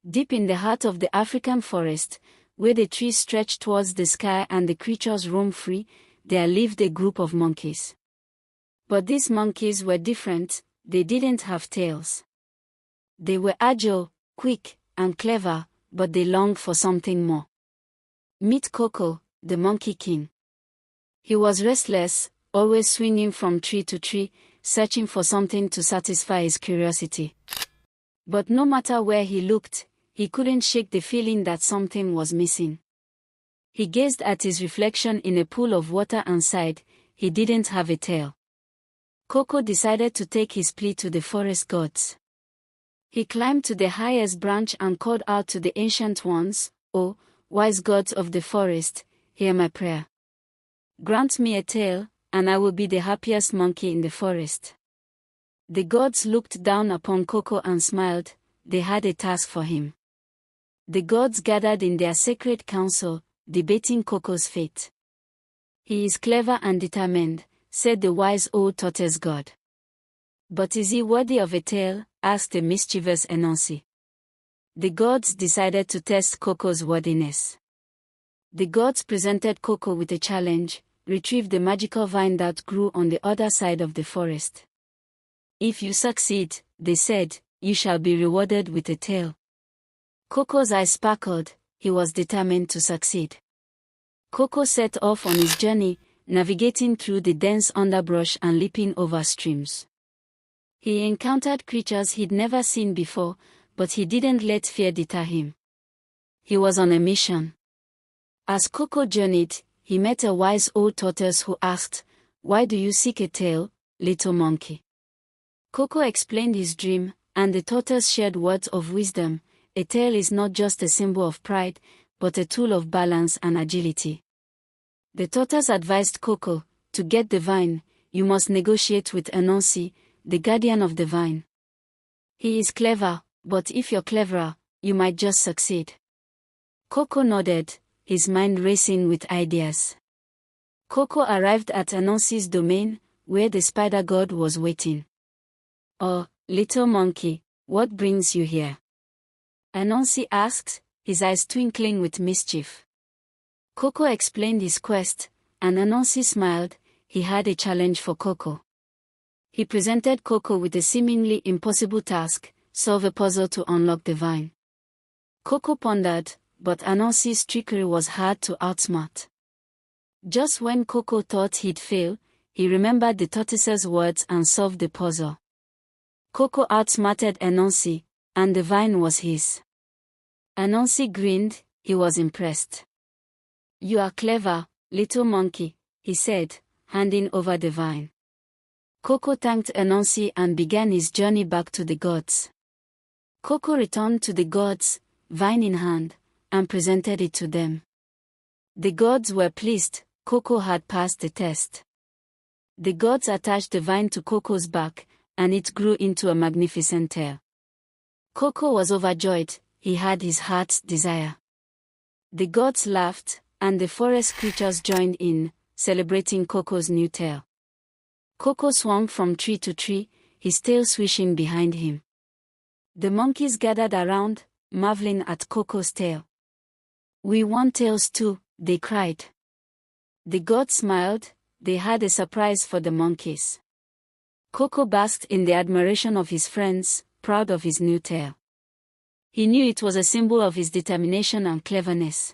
Deep in the heart of the African forest, where the trees stretch towards the sky and the creatures roam free, there lived a group of monkeys. But these monkeys were different. They didn't have tails. They were agile, quick, and clever, but they longed for something more. Meet Koko, the Monkey King. He was restless, always swinging from tree to tree, searching for something to satisfy his curiosity. But no matter where he looked, he couldn't shake the feeling that something was missing. He gazed at his reflection in a pool of water and sighed. He didn't have a tail. Koko decided to take his plea to the forest gods. He climbed to the highest branch and called out to the ancient ones, "Oh, wise gods of the forest, hear my prayer. Grant me a tail, and I will be the happiest monkey in the forest." The gods looked down upon Koko and smiled. They had a task for him. The gods gathered in their sacred council, debating Koko's fate. "He is clever and determined," said the wise old tortoise god. "But is he worthy of a tail?" asked the mischievous Anansi. The gods decided to test Koko's worthiness. The gods presented Koko with a challenge: retrieve the magical vine that grew on the other side of the forest. "If you succeed," they said, "you shall be rewarded with a tail." Koko's eyes sparkled. He was determined to succeed. Koko set off on his journey, navigating through the dense underbrush and leaping over streams. He encountered creatures he'd never seen before, but he didn't let fear deter him. He was on a mission. As Koko journeyed, he met a wise old tortoise who asked, "Why do you seek a tail, little monkey?" Koko explained his dream, and the tortoise shared words of wisdom. A tail is not just a symbol of pride, but a tool of balance and agility. The tortoise advised Koko, "To get the vine, you must negotiate with Anansi, the guardian of the vine. He is clever, but if you're cleverer, you might just succeed." Koko nodded, his mind racing with ideas. Koko arrived at Anansi's domain, where the spider god was waiting. "Oh, little monkey, what brings you here?" Anansi asked, his eyes twinkling with mischief. Koko explained his quest, and Anansi smiled. He had a challenge for Koko. He presented Koko with a seemingly impossible task: solve a puzzle to unlock the vine. Koko pondered, but Anansi's trickery was hard to outsmart. Just when Koko thought he'd fail, he remembered the tortoise's words and solved the puzzle. Koko outsmarted Anansi, and the vine was his. Anansi grinned. He was impressed. "You are clever, little monkey," he said, handing over the vine. Koko thanked Anansi and began his journey back to the gods. Koko returned to the gods, vine in hand, and presented it to them. The gods were pleased. Koko had passed the test. The gods attached the vine to Koko's back, and it grew into a magnificent tail. Koko was overjoyed. He had his heart's desire. The gods laughed, and the forest creatures joined in, celebrating Koko's new tail. Koko swung from tree to tree, his tail swishing behind him. The monkeys gathered around, marveling at Koko's tail. "We want tails too," they cried. The gods smiled. They had a surprise for the monkeys. Koko basked in the admiration of his friends, proud of his new tail. He knew it was a symbol of his determination and cleverness.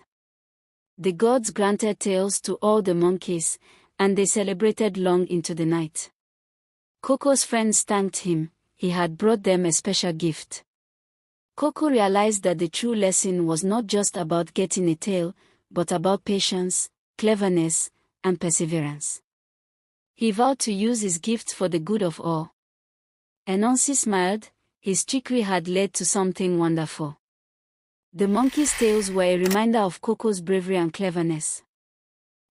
The gods granted tails to all the monkeys, and they celebrated long into the night. Koko's friends thanked him. He had brought them a special gift. Koko realized that the true lesson was not just about getting a tail, but about patience, cleverness, and perseverance. He vowed to use his gifts for the good of all. Anansi smiled. His trickery had led to something wonderful. The monkeys' tails were a reminder of Koko's bravery and cleverness.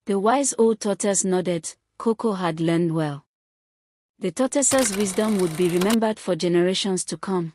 The wise old tortoise nodded. Koko had learned well. The tortoise's wisdom would be remembered for generations to come.